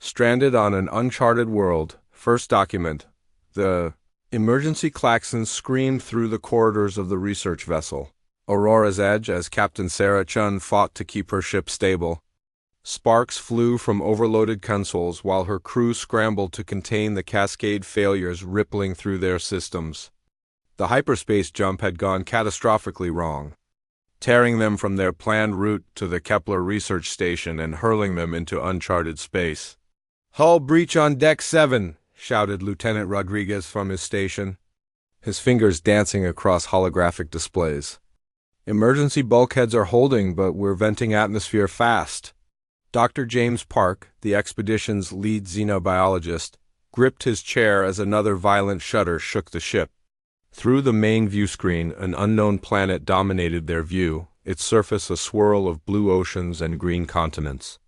Stranded on an uncharted world. First document. The emergency klaxons screamed through the corridors of the research vessel. Aurora's edge as Captain Sarah Chun fought to keep her ship stable. Sparks flew from overloaded consoles while her crew scrambled to contain the cascade failures rippling through their systems. The hyperspace jump had gone catastrophically wrong, tearing them from their planned route to the Kepler research station and hurling them into uncharted space. "Hull breach on Deck 7, shouted Lieutenant Rodriguez from his station, his fingers dancing across holographic displays. "Emergency bulkheads are holding, but we're venting atmosphere fast." Dr. James Park, the expedition's lead xenobiologist, gripped his chair as another violent shudder shook the ship. Through the main view screen, an unknown planet dominated their view, its surface a swirl of blue oceans and green continents.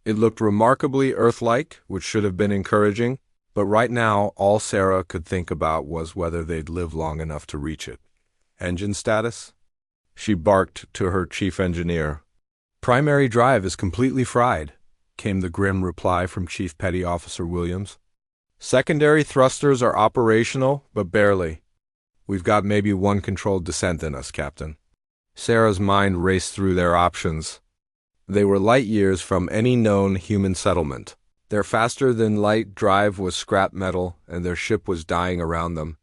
It looked remarkably Earth-like, which should have been encouraging, but right now all Sarah could think about was whether they'd live long enough to reach it. "Engine status?" She barked to her chief engineer. "Primary drive is completely fried," came the grim reply from Chief Petty Officer Williams. "Secondary thrusters are operational, but barely. We've got maybe one controlled descent in us, Captain." Sarah's mind raced through their options. They were light years from any known human settlement. Their faster-than-light drive was scrap metal, and their ship was dying around them.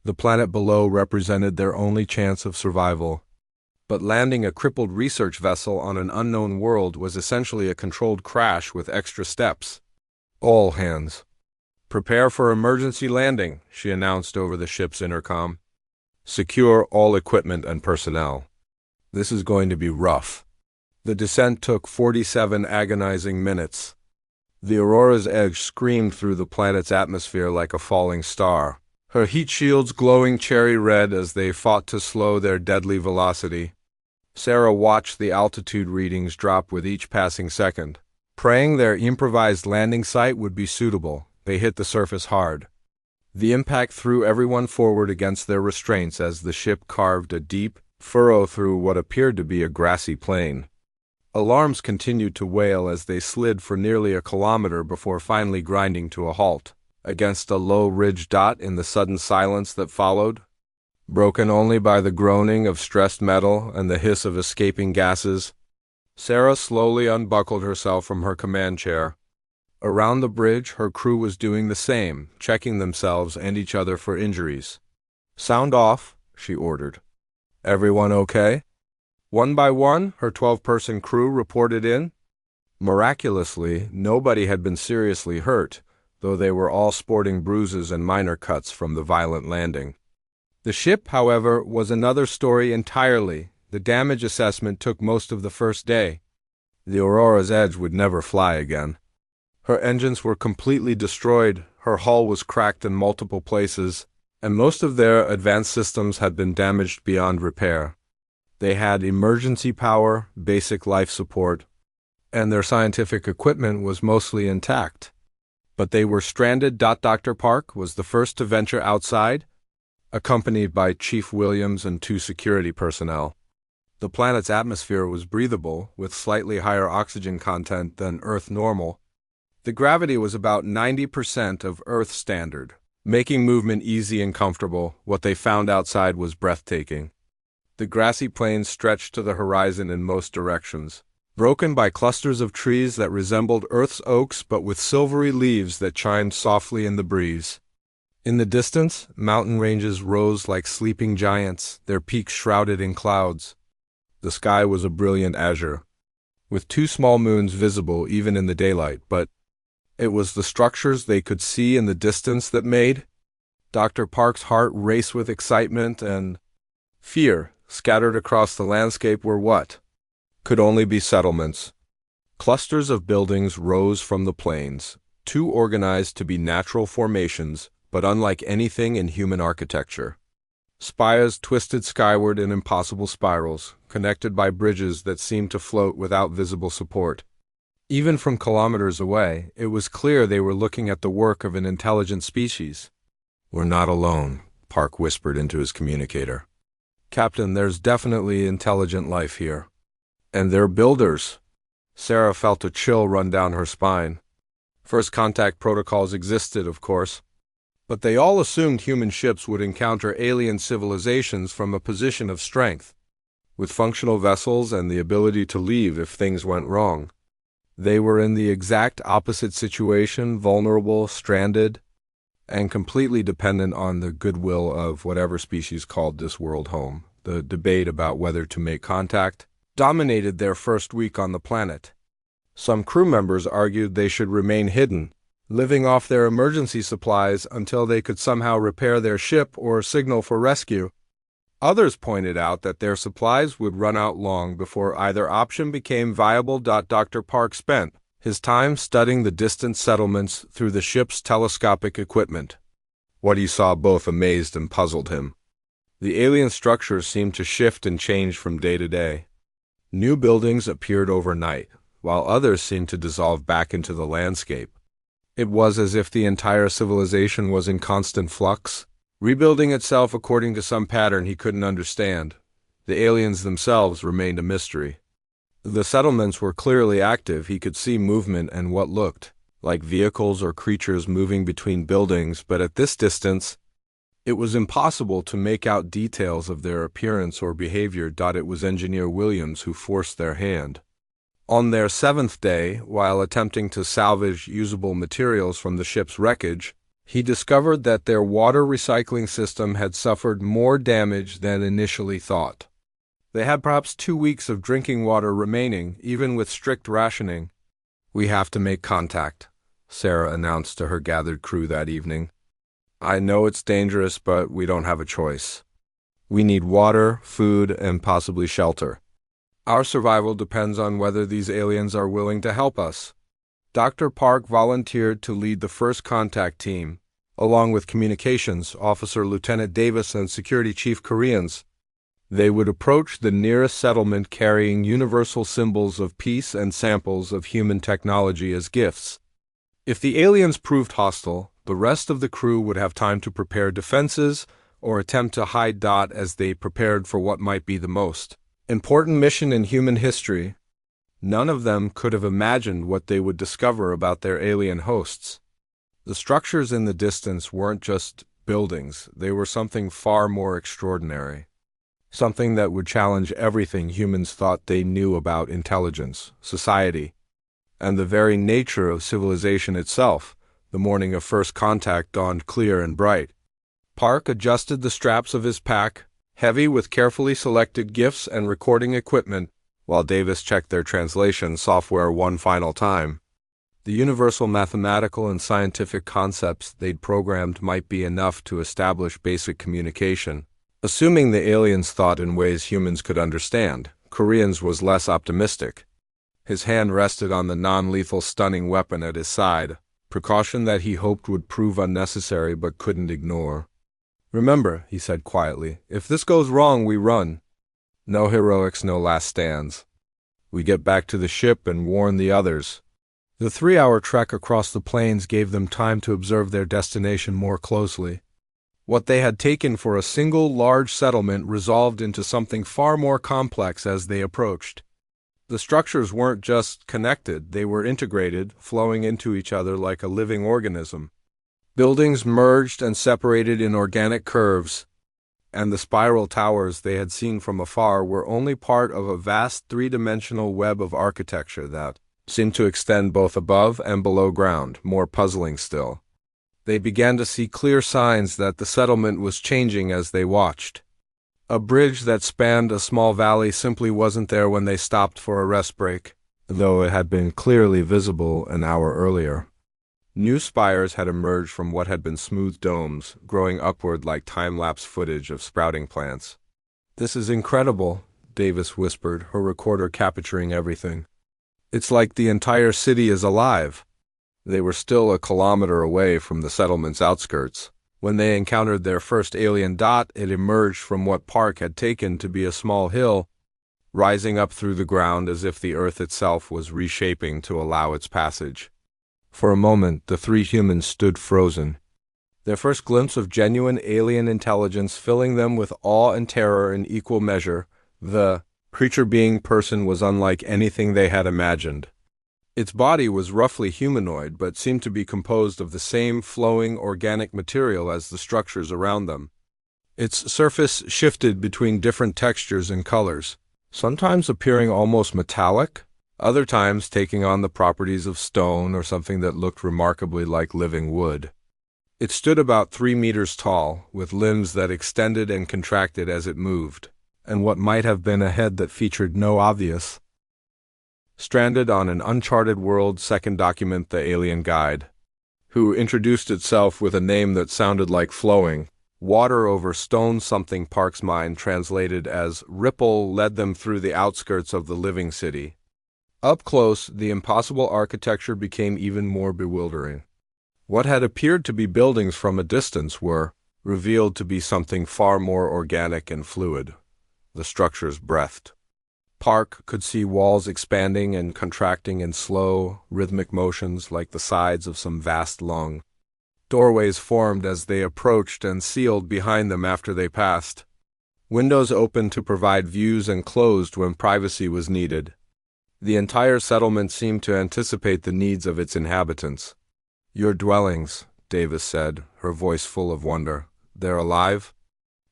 The planet below represented their only chance of survival. But landing a crippled research vessel on an unknown world was essentially a controlled crash with extra steps. "All hands. Prepare for emergency landing," she announced over the ship's intercom. "Secure all equipment and personnel. This is going to be rough." The descent took 47 agonizing minutes. The Aurora's edge screamed through the planet's atmosphere like a falling star, her heat shields glowing cherry red as they fought to slow their deadly velocity. Sarah watched the altitude readings drop with each passing second. Praying their improvised landing site would be suitable, they hit the surface hard. The impact threw everyone forward against their restraints as the ship carved a deep furrow through what appeared to be a grassy plain. Alarms continued to wail as they slid for nearly a kilometer before finally grinding to a halt, against a low ridge dot in the sudden silence that followed, broken only by the groaning of stressed metal and the hiss of escaping gases. Sarah slowly unbuckled herself from her command chair. Around the bridge, her crew was doing the same, checking themselves and each other for injuries. "Sound off," she ordered. "Everyone okay?" One by one, her 12-person crew reported in. Miraculously, nobody had been seriously hurt, though they were all sporting bruises and minor cuts from the violent landing. The ship, however, was another story entirely. The damage assessment took most of the first day. The Aurora's edge would never fly again. Her engines were completely destroyed, her hull was cracked in multiple places, and most of their advanced systems had been damaged beyond repair. They had emergency power, basic life support, and their scientific equipment was mostly intact. But they were stranded. Dr. Park was the first to venture outside, accompanied by Chief Williams and 2 security personnel. The planet's atmosphere was breathable, with slightly higher oxygen content than Earth normal. The gravity was about 90% of Earth standard, making movement easy and comfortable. What they found outside was breathtaking. The grassy plains stretched to the horizon in most directions, broken by clusters of trees that resembled Earth's oaks but with silvery leaves that chimed softly in the breeze. In the distance, mountain ranges rose like sleeping giants, their peaks shrouded in clouds. The sky was a brilliant azure, with 2 small moons visible even in the daylight, but it was the structures they could see in the distance that made Dr. Park's heart race with excitement and fear. Scattered across the landscape were what could only be settlements. Clusters of buildings rose from the plains, too organized to be natural formations, but unlike anything in human architecture. Spires twisted skyward in impossible spirals, connected by bridges that seemed to float without visible support. Even from kilometers away, it was clear they were looking at the work of an intelligent species. "We're not alone," Park whispered into his communicator. "Captain, there's definitely intelligent life here. And they're builders." Sarah felt a chill run down her spine. First contact protocols existed, of course, but they all assumed human ships would encounter alien civilizations from a position of strength, with functional vessels and the ability to leave if things went wrong. They were in the exact opposite situation, vulnerable, stranded, and completely dependent on the goodwill of whatever species called this world home. The debate about whether to make contact dominated their first week on the planet. Some crew members argued they should remain hidden, living off their emergency supplies until they could somehow repair their ship or signal for rescue. Others pointed out that their supplies would run out long before either option became viable. Dr. Park spent his time studying the distant settlements through the ship's telescopic equipment. What he saw both amazed and puzzled him. The alien structures seemed to shift and change from day to day. New buildings appeared overnight, while others seemed to dissolve back into the landscape. It was as if the entire civilization was in constant flux, rebuilding itself according to some pattern he couldn't understand. The aliens themselves remained a mystery. The settlements were clearly active. He could see movement and what looked like vehicles or creatures moving between buildings, but at this distance, it was impossible to make out details of their appearance or behavior. It was Engineer Williams who forced their hand. On their 7th day, while attempting to salvage usable materials from the ship's wreckage, he discovered that their water recycling system had suffered more damage than initially thought. They had perhaps 2 weeks of drinking water remaining, even with strict rationing. "We have to make contact," Sarah announced to her gathered crew that evening. "I know it's dangerous, but we don't have a choice. We need water, food, and possibly shelter. Our survival depends on whether these aliens are willing to help us." Dr. Park volunteered to lead the first contact team, along with Communications Officer Lieutenant Davis and Security Chief Koreans. They would approach the nearest settlement carrying universal symbols of peace and samples of human technology as gifts. If the aliens proved hostile, the rest of the crew would have time to prepare defenses or attempt to hide as they prepared for what might be the most important mission in human history. None of them could have imagined what they would discover about their alien hosts. The structures in the distance weren't just buildings, they were something far more extraordinary. Something that would challenge everything humans thought they knew about intelligence, society, and the very nature of civilization itself. The morning of first contact dawned clear and bright. Park adjusted the straps of his pack, heavy with carefully selected gifts and recording equipment, while Davis checked their translation software one final time. The universal mathematical and scientific concepts they'd programmed might be enough to establish basic communication. Assuming the aliens thought in ways humans could understand, Koreans was less optimistic. His hand rested on the non-lethal stunning weapon at his side, precaution that he hoped would prove unnecessary but couldn't ignore. "Remember," he said quietly, "if this goes wrong, we run. No heroics, no last stands. We get back to the ship and warn the others." The 3-hour trek across the plains gave them time to observe their destination more closely. What they had taken for a single large settlement resolved into something far more complex as they approached. The structures weren't just connected, they were integrated, flowing into each other like a living organism. Buildings merged and separated in organic curves, and the spiral towers they had seen from afar were only part of a vast three-dimensional web of architecture that seemed to extend both above and below ground. More puzzling still, they began to see clear signs that the settlement was changing as they watched. A bridge that spanned a small valley simply wasn't there when they stopped for a rest break, though it had been clearly visible an hour earlier. New spires had emerged from what had been smooth domes, growing upward like time-lapse footage of sprouting plants. "This is incredible," Davis whispered, her recorder capturing everything. "It's like the entire city is alive." They were still a kilometer away from the settlement's outskirts. When they encountered their first alien, it emerged from what Park had taken to be a small hill, rising up through the ground as if the earth itself was reshaping to allow its passage. For a moment, the three humans stood frozen, their first glimpse of genuine alien intelligence filling them with awe and terror in equal measure. The creature-being person was unlike anything they had imagined. Its body was roughly humanoid but seemed to be composed of the same flowing organic material as the structures around them. Its surface shifted between different textures and colors, sometimes appearing almost metallic, other times taking on the properties of stone or something that looked remarkably like living wood. It stood about 3 meters tall, with limbs that extended and contracted as it moved, and what might have been a head that featured no obvious. Stranded on an Uncharted World second document, the alien guide, who introduced itself with a name that sounded like flowing, water over stone something Park's mind translated as ripple led them through the outskirts of the living city. Up close, the impossible architecture became even more bewildering. What had appeared to be buildings from a distance were revealed to be something far more organic and fluid. The structures breathed. Park could see walls expanding and contracting in slow, rhythmic motions like the sides of some vast lung. Doorways formed as they approached and sealed behind them after they passed. Windows opened to provide views and closed when privacy was needed. The entire settlement seemed to anticipate the needs of its inhabitants. "Your dwellings," Davis said, her voice full of wonder. "They're alive?"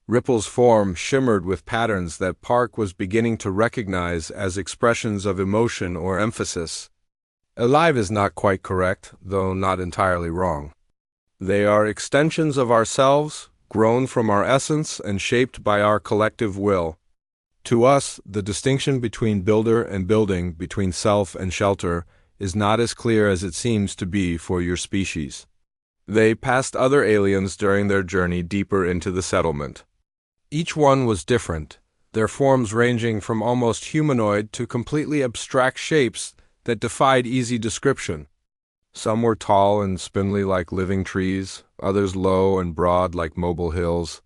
Ripple's form shimmered with patterns that Park was beginning to recognize as expressions of emotion or emphasis. "Alive is not quite correct, though not entirely wrong. They are extensions of ourselves, grown from our essence and shaped by our collective will. To us, the distinction between builder and building, between self and shelter, is not as clear as it seems to be for your species." They passed other aliens during their journey deeper into the settlement. Each one was different, their forms ranging from almost humanoid to completely abstract shapes that defied easy description. Some were tall and spindly like living trees, others low and broad like mobile hills.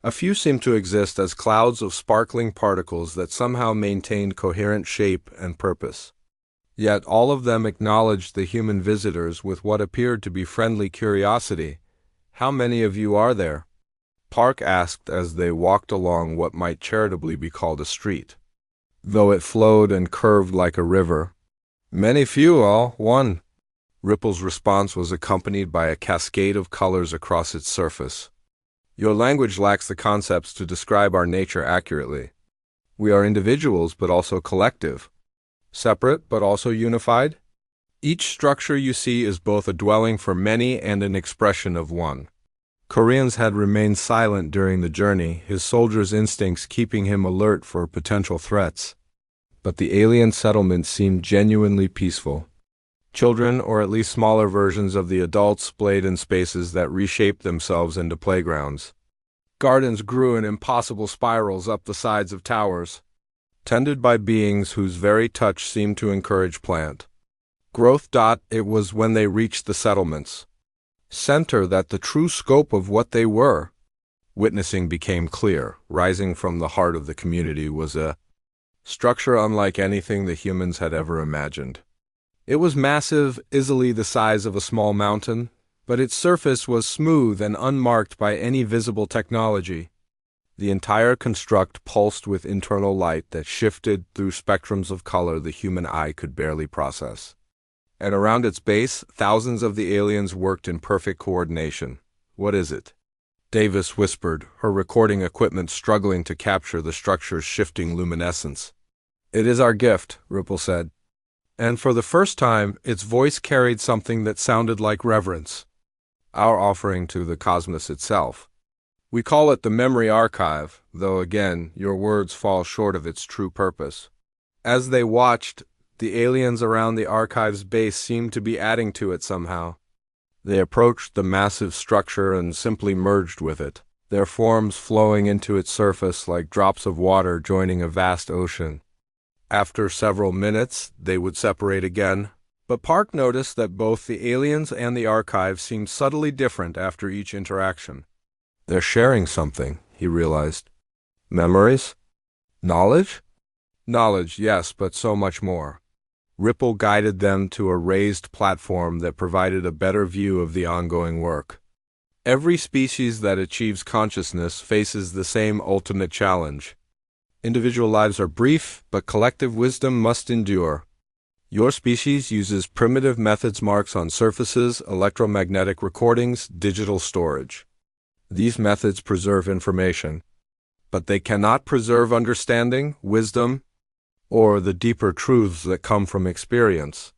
A few seemed to exist as clouds of sparkling particles that somehow maintained coherent shape and purpose. Yet all of them acknowledged the human visitors with what appeared to be friendly curiosity. "How many of you are there?" Park asked as they walked along what might charitably be called a street, though it flowed and curved like a river. "Many few, all one." Ripple's response was accompanied by a cascade of colors across its surface. "Your language lacks the concepts to describe our nature accurately. We are individuals but also collective. Separate but also unified. Each structure you see is both a dwelling for many and an expression of one." Koreans had remained silent during the journey, his soldiers' instincts keeping him alert for potential threats. But the alien settlement seemed genuinely peaceful. Children, or at least smaller versions of the adults, played in spaces that reshaped themselves into playgrounds. Gardens grew in impossible spirals up the sides of towers, tended by beings whose very touch seemed to encourage plant growth. It was when they reached the settlement's center that the true scope of what they were witnessing became clear. Rising from the heart of the community was a structure unlike anything the humans had ever imagined. It was massive, easily the size of a small mountain, but its surface was smooth and unmarked by any visible technology. The entire construct pulsed with internal light that shifted through spectrums of color the human eye could barely process. And around its base, thousands of the aliens worked in perfect coordination. "What is it?" Davis whispered, her recording equipment struggling to capture the structure's shifting luminescence. "It is our gift," Ripple said. And for the first time, its voice carried something that sounded like reverence. "Our offering to the cosmos itself. We call it the memory archive, though again, your words fall short of its true purpose." As they watched, the aliens around the archive's base seemed to be adding to it somehow. They approached the massive structure and simply merged with it, their forms flowing into its surface like drops of water joining a vast ocean. After several minutes, they would separate again, but Park noticed that both the aliens and the archive seemed subtly different after each interaction. "They're sharing something," he realized. "Memories? Knowledge?" "Knowledge, yes, but so much more." Ripple guided them to a raised platform that provided a better view of the ongoing work. Every species that achieves consciousness faces the same ultimate challenge. Individual lives are brief, but collective wisdom must endure. Your species uses primitive methods, marks on surfaces, electromagnetic recordings, digital storage. These methods preserve information, but they cannot preserve understanding, wisdom, or the deeper truths that come from experience.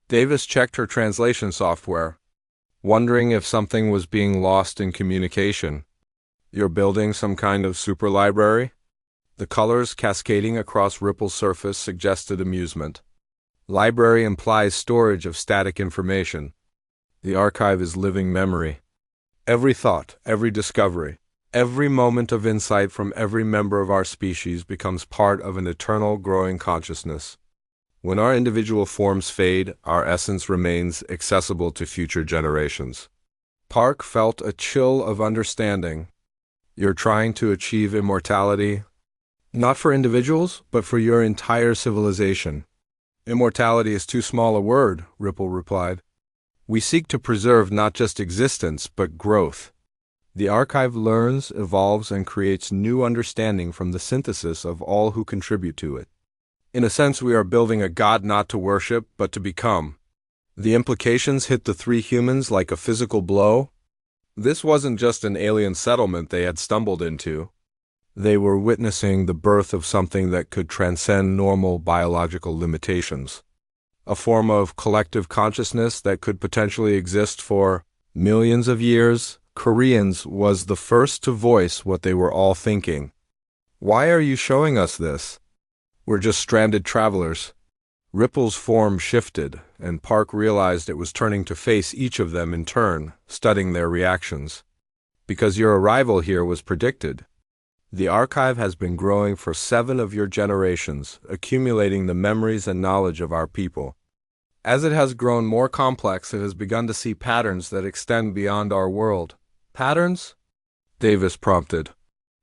Davis checked her translation software, wondering if something was being lost in communication. You're building some kind of super library? The colors cascading across Ripple's surface suggested amusement. Library implies storage of static information. The archive is living memory. Every thought, every discovery, every moment of insight from every member of our species becomes part of an eternal growing consciousness. When our individual forms fade, our essence remains accessible to future generations. Park felt a chill of understanding. You're trying to achieve immortality, not for individuals, but for your entire civilization. Immortality is too small a word, Ripple replied. We seek to preserve not just existence, but growth. The archive learns, evolves, and creates new understanding from the synthesis of all who contribute to it. In a sense, we are building a god not to worship, but to become. The implications hit the three humans like a physical blow. This wasn't just an alien settlement they had stumbled into. They were witnessing the birth of something that could transcend normal biological limitations. A form of collective consciousness that could potentially exist for millions of years. Koreans was the first to voice what they were all thinking. Why are you showing us this? We're just stranded travelers. Ripple's form shifted, and Park realized it was turning to face each of them in turn, studying their reactions. Because your arrival here was predicted. The archive has been growing for 7 of your generations, accumulating the memories and knowledge of our people. As it has grown more complex, it has begun to see patterns that extend beyond our world. Patterns? Davis prompted.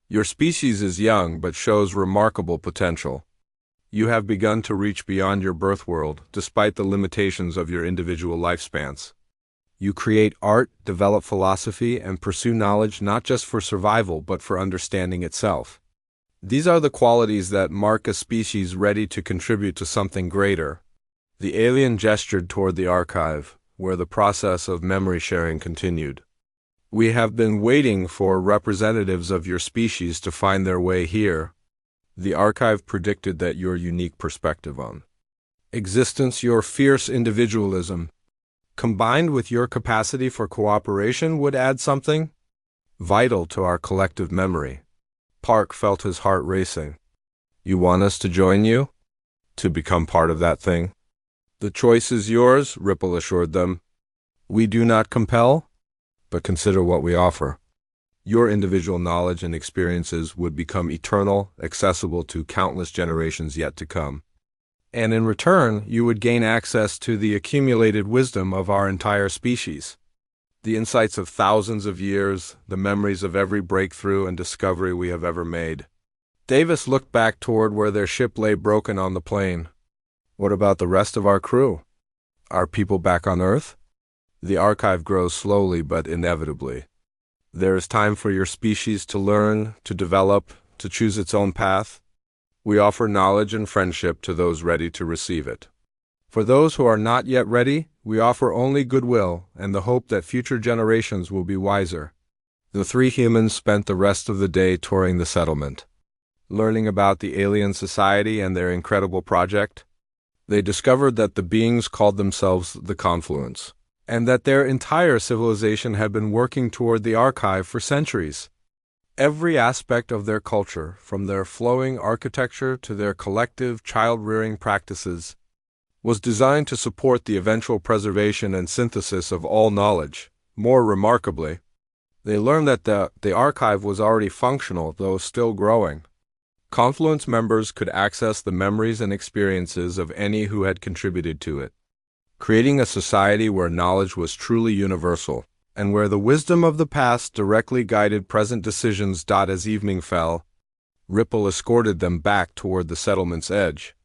Your species is young, but shows remarkable potential. You have begun to reach beyond your birth world, despite the limitations of your individual lifespans. You create art, develop philosophy, and pursue knowledge not just for survival, but for understanding itself. These are the qualities that mark a species ready to contribute to something greater. The alien gestured toward the archive, where the process of memory sharing continued. We have been waiting for representatives of your species to find their way here. The archive predicted that your unique perspective on existence, your fierce individualism, combined with your capacity for cooperation, would add something vital to our collective memory. Park felt his heart racing. You want us to join you? To become part of that thing? The choice is yours, Ripple assured them. We do not compel, but consider what we offer. Your individual knowledge and experiences would become eternal, accessible to countless generations yet to come. And in return, you would gain access to the accumulated wisdom of our entire species. The insights of thousands of years, the memories of every breakthrough and discovery we have ever made. Davis looked back toward where their ship lay broken on the plain. What about the rest of our crew? Are people back on Earth? The archive grows slowly but inevitably. There is time for your species to learn, to develop, to choose its own path. We offer knowledge and friendship to those ready to receive it. For those who are not yet ready, we offer only goodwill and the hope that future generations will be wiser. The 3 humans spent the rest of the day touring the settlement, learning about the alien society and their incredible project. They discovered that the beings called themselves the Confluence, and that their entire civilization had been working toward the archive for centuries. Every aspect of their culture, from their flowing architecture to their collective child-rearing practices, was designed to support the eventual preservation and synthesis of all knowledge. More remarkably, they learned that the archive was already functional, though still growing. Confluence members could access the memories and experiences of any who had contributed to it, creating a society where knowledge was truly universal, and where the wisdom of the past directly guided present decisions. As evening fell, Ripple escorted them back toward the settlement's edge,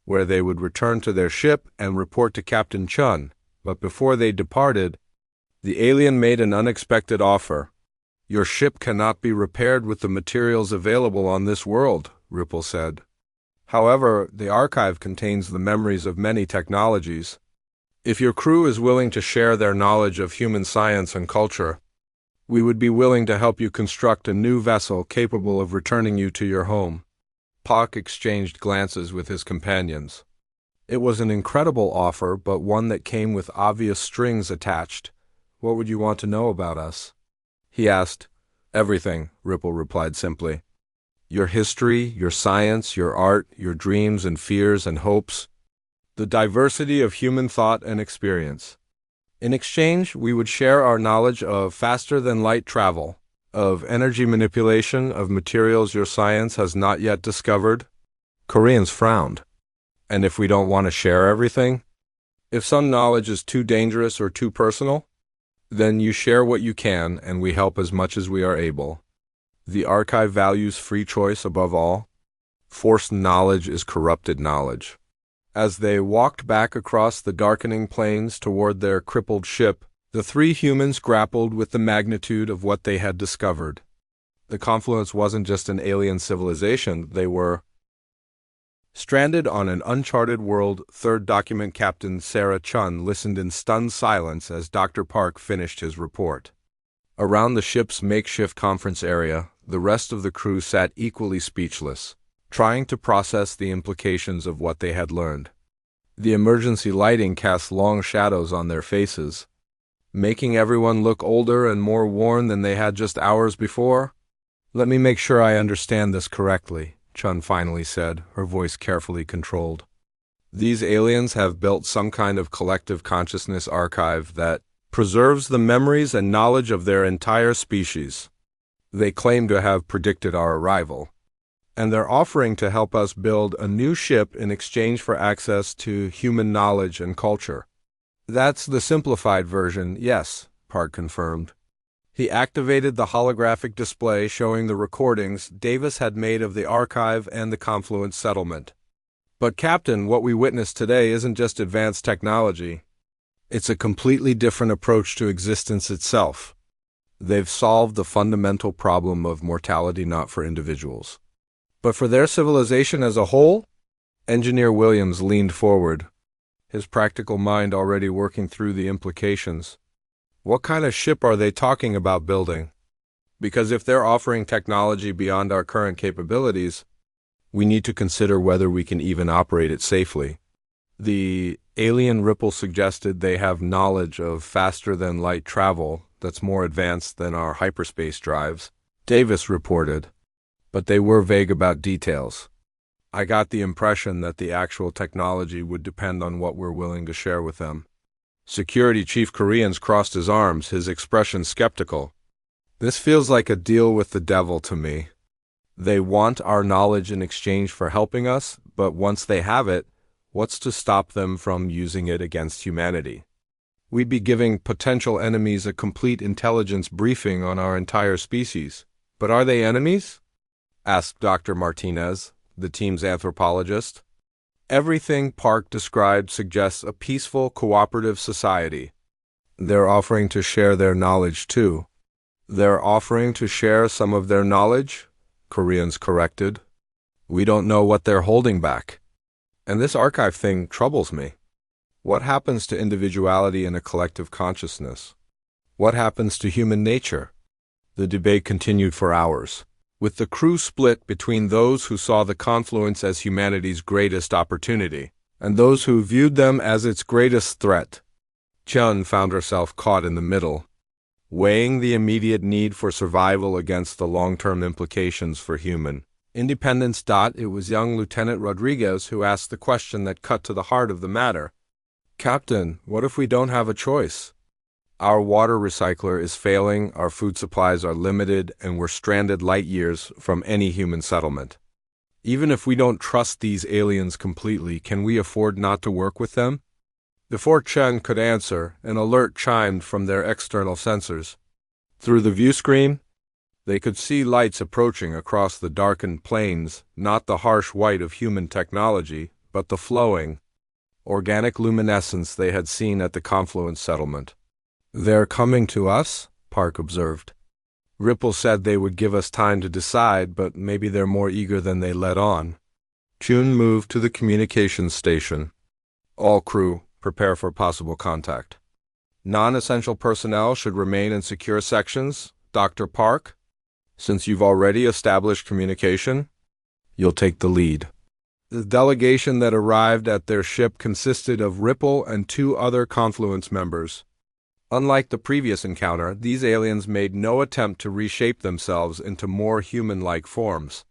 where they would return to their ship and report to Captain Chun. But before they departed, the alien made an unexpected offer. Your ship cannot be repaired with the materials available on this world, Ripple said. However, the archive contains the memories of many technologies. If your crew is willing to share their knowledge of human science and culture, we would be willing to help you construct a new vessel capable of returning you to your home." Park exchanged glances with his companions. It was an incredible offer, but one that came with obvious strings attached. "What would you want to know about us?" he asked. "Everything," Ripple replied simply. "Your history, your science, your art, your dreams and fears and hopes. The diversity of human thought and experience. In exchange, we would share our knowledge of faster-than-light travel, of energy manipulation, of materials your science has not yet discovered." Koreans frowned. "And if we don't want to share everything? If some knowledge is too dangerous or too personal? Then you share what you can, and we help as much as we are able. The archive values free choice above all. Forced knowledge is corrupted knowledge." As they walked back across the darkening plains toward their crippled ship, the three humans grappled with the magnitude of what they had discovered. The Confluence wasn't just an alien civilization, they were stranded on an uncharted world. Third document. Captain Sarah Chun listened in stunned silence as Dr. Park finished his report. Around the ship's makeshift conference area, the rest of the crew sat equally speechless, trying to process the implications of what they had learned. The emergency lighting cast long shadows on their faces, making everyone look older and more worn than they had just hours before. "Let me make sure I understand this correctly," Chun finally said, her voice carefully controlled. "These aliens have built some kind of collective consciousness archive that preserves the memories and knowledge of their entire species. They claim to have predicted our arrival, and they're offering to help us build a new ship in exchange for access to human knowledge and culture." "That's the simplified version, yes," Park confirmed. He activated the holographic display showing the recordings Davis had made of the archive and the Confluence settlement. "But Captain, what we witnessed today isn't just advanced technology. It's a completely different approach to existence itself. They've solved the fundamental problem of mortality not for individuals, but for their civilization as a whole?" Engineer Williams leaned forward, his practical mind already working through the implications. "What kind of ship are they talking about building? Because if they're offering technology beyond our current capabilities, we need to consider whether we can even operate it safely." The alien Ripple suggested they have knowledge of faster-than-light travel that's more advanced than our hyperspace drives, Davis reported, but they were vague about details. "I got the impression that the actual technology would depend on what we're willing to share with them." Security Chief Koreans crossed his arms, his expression skeptical. "This feels like a deal with the devil to me. They want our knowledge in exchange for helping us, but once they have it, what's to stop them from using it against humanity? We'd be giving potential enemies a complete intelligence briefing on our entire species." "But are they enemies?" asked Dr. Martinez, the team's anthropologist. "Everything Park described suggests a peaceful, cooperative society. They're offering to share their knowledge, too." "They're offering to share some of their knowledge?" Koreans corrected. "We don't know what they're holding back. And this archive thing troubles me. What happens to individuality in a collective consciousness? What happens to human nature?" The debate continued for hours, with the crew split between those who saw the Confluence as humanity's greatest opportunity, and those who viewed them as its greatest threat. Chun found herself caught in the middle, weighing the immediate need for survival against the long-term implications for human independence. It was young Lieutenant Rodriguez who asked the question that cut to the heart of the matter. "Captain, what if we don't have a choice? Our water recycler is failing, our food supplies are limited, and we're stranded light years from any human settlement. Even if we don't trust these aliens completely, can we afford not to work with them?" Before Chen could answer, an alert chimed from their external sensors. Through the view screen, they could see lights approaching across the darkened plains, not the harsh white of human technology, but the flowing, organic luminescence they had seen at the Confluence settlement. "They're coming to us," Park observed. "Ripple said they would give us time to decide, but maybe they're more eager than they let on." Chun moved to the communications station. All crew, prepare for possible contact. Non-essential personnel should remain in secure sections. Dr. Park, since you've already established communication, you'll take the lead. The delegation that arrived at their ship consisted of Ripple and two other Confluence members. Unlike the previous encounter, these aliens made no attempt to reshape themselves into more human-like forms.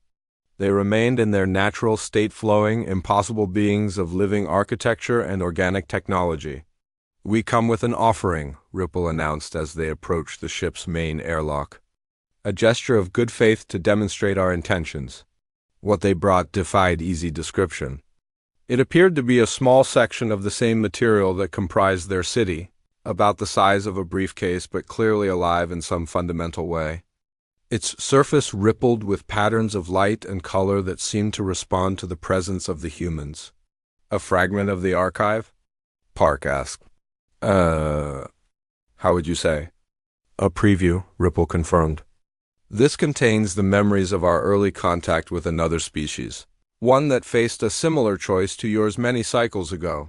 They remained in their natural state, flowing, impossible beings of living architecture and organic technology. "We come with an offering," Ripple announced as they approached the ship's main airlock. "A gesture of good faith to demonstrate our intentions." What they brought defied easy description. It appeared to be a small section of the same material that comprised their city, about the size of a briefcase but clearly alive in some fundamental way. Its surface rippled with patterns of light and color that seemed to respond to the presence of the humans. "A fragment of the archive?" Park asked. How would you say?" "A preview," Ripple confirmed. "This contains the memories of our early contact with another species, one that faced a similar choice to yours many cycles ago.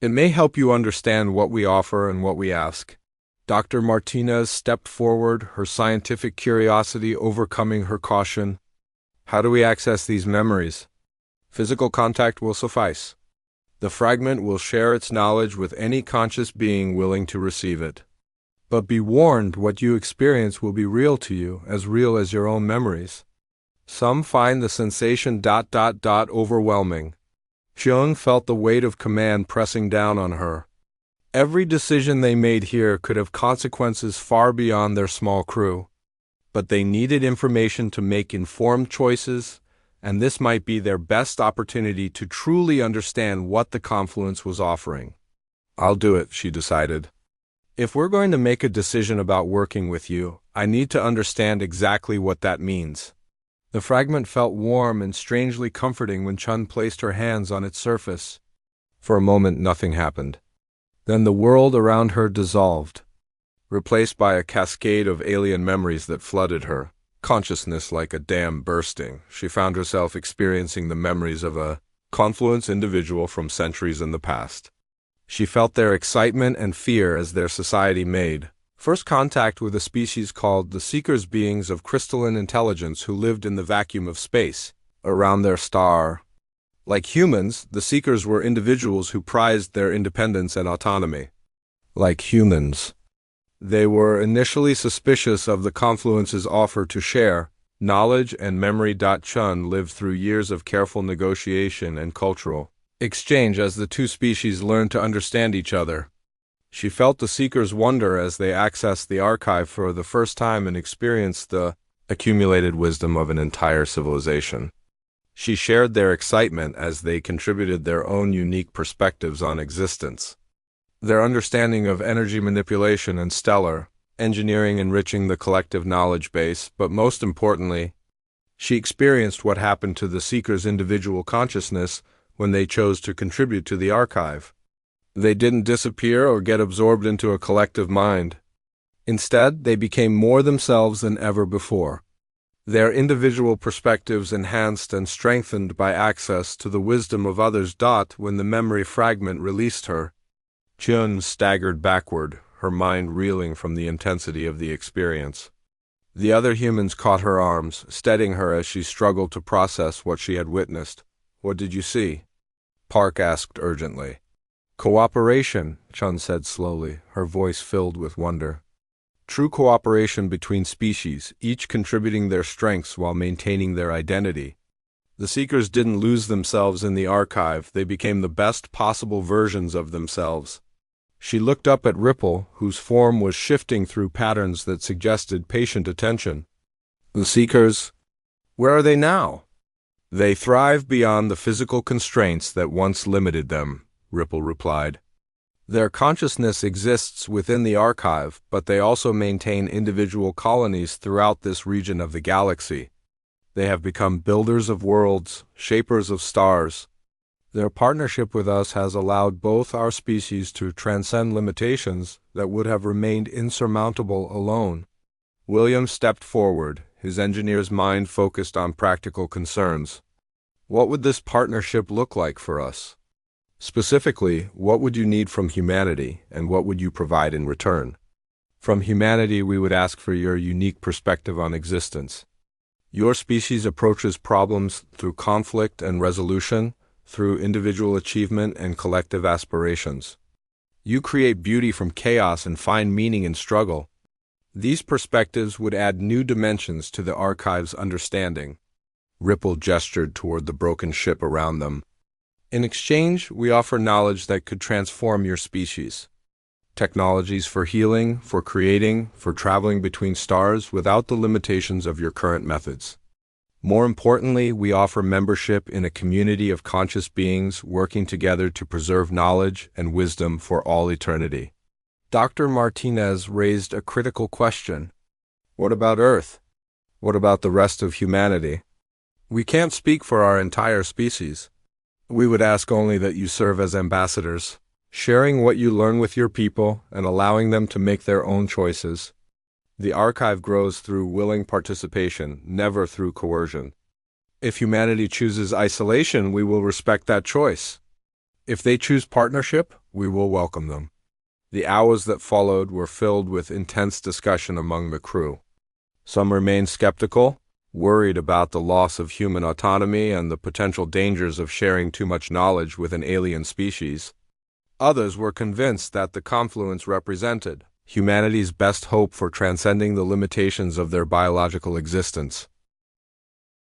It may help you understand what we offer and what we ask." Dr. Martinez stepped forward, her scientific curiosity overcoming her caution. "How do we access these memories?" "Physical contact will suffice. The fragment will share its knowledge with any conscious being willing to receive it. But be warned, what you experience will be real to you, as real as your own memories. Some find the sensation ... overwhelming." Joan felt the weight of command pressing down on her. Every decision they made here could have consequences far beyond their small crew. But they needed information to make informed choices, and this might be their best opportunity to truly understand what the Confluence was offering. "I'll do it," she decided. "If we're going to make a decision about working with you, I need to understand exactly what that means." The fragment felt warm and strangely comforting when Chun placed her hands on its surface. For a moment, nothing happened. Then the world around her dissolved, replaced by a cascade of alien memories that flooded her. Consciousness like a dam bursting, she found herself experiencing the memories of a Confluence individual from centuries in the past. She felt their excitement and fear as their society made first contact with a species called the Seekers, beings of crystalline intelligence who lived in the vacuum of space around their star. Like humans, the Seekers were individuals who prized their independence and autonomy. Like humans, they were initially suspicious of the Confluence's offer to share knowledge and memory. Chun lived through years of careful negotiation and cultural exchange as the two species learned to understand each other. She felt the Seekers' wonder as they accessed the archive for the first time and experienced the accumulated wisdom of an entire civilization. She shared their excitement as they contributed their own unique perspectives on existence. Their understanding of energy manipulation and stellar engineering enriching the collective knowledge base, but most importantly, she experienced what happened to the Seekers' individual consciousness when they chose to contribute to the archive. They didn't disappear or get absorbed into a collective mind. Instead, they became more themselves than ever before. Their individual perspectives enhanced and strengthened by access to the wisdom of others. When the memory fragment released her, Chun staggered backward, her mind reeling from the intensity of the experience. The other humans caught her arms, steadying her as she struggled to process what she had witnessed. "What did you see?" Park asked urgently. "Cooperation," Chun said slowly, her voice filled with wonder. "True cooperation between species, each contributing their strengths while maintaining their identity. The Seekers didn't lose themselves in the archive, they became the best possible versions of themselves." She looked up at Ripple, whose form was shifting through patterns that suggested patient attention. "The Seekers? Where are they now?" "They thrive beyond the physical constraints that once limited them," Ripple replied. "Their consciousness exists within the archive, but they also maintain individual colonies throughout this region of the galaxy. They have become builders of worlds, shapers of stars. Their partnership with us has allowed both our species to transcend limitations that would have remained insurmountable alone." William stepped forward, his engineer's mind focused on practical concerns. What would this partnership look like for us? Specifically, what would you need from humanity, and what would you provide in return? From humanity, we would ask for your unique perspective on existence. Your species approaches problems through conflict and resolution, through individual achievement and collective aspirations. You create beauty from chaos and find meaning in struggle. These perspectives would add new dimensions to the archive's understanding. Ripple gestured toward the broken ship around them. In exchange, we offer knowledge that could transform your species. Technologies for healing, for creating, for traveling between stars without the limitations of your current methods. More importantly, we offer membership in a community of conscious beings working together to preserve knowledge and wisdom for all eternity. Dr. Martinez raised a critical question. What about Earth? What about the rest of humanity? We can't speak for our entire species. We would ask only that you serve as ambassadors, sharing what you learn with your people and allowing them to make their own choices. The archive grows through willing participation, never through coercion. If humanity chooses isolation, we will respect that choice. If they choose partnership, we will welcome them. The hours that followed were filled with intense discussion among the crew. Some remained skeptical, worried about the loss of human autonomy and the potential dangers of sharing too much knowledge with an alien species. Others were convinced that the confluence represented humanity's best hope for transcending the limitations of their biological existence.